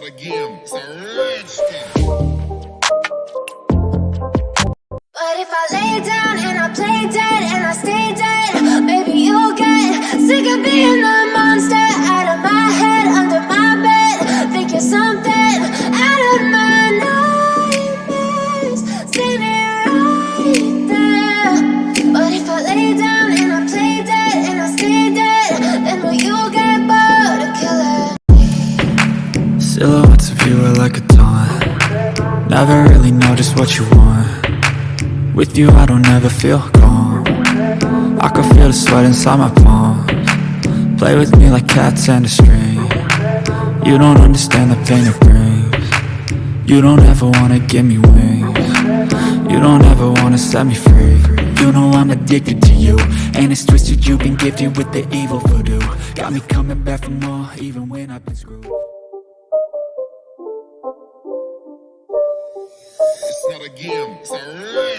not a game, it's a rich thing. But if I lay down and I play dead and I stay dead, maybe you'll get sick of being the monster out of my head, under my bed. Think you're something out of my nightmares, standing right there. But if I lay down and I play dead and I stay dead, then will you get bored of killing? Silhouettes of you are like a taunt. Never really know just what you want. With you I don't ever feel calm. I can feel the sweat inside my palms. Play with me like cats and a string. You don't understand the pain it brings. You don't ever wanna give me wings. You don't ever wanna set me free. You know I'm addicted to you, and it's twisted, you've been gifted with the evil voodoo. Got me coming back for more, even when I've been screwed. It's not a game, it's a rich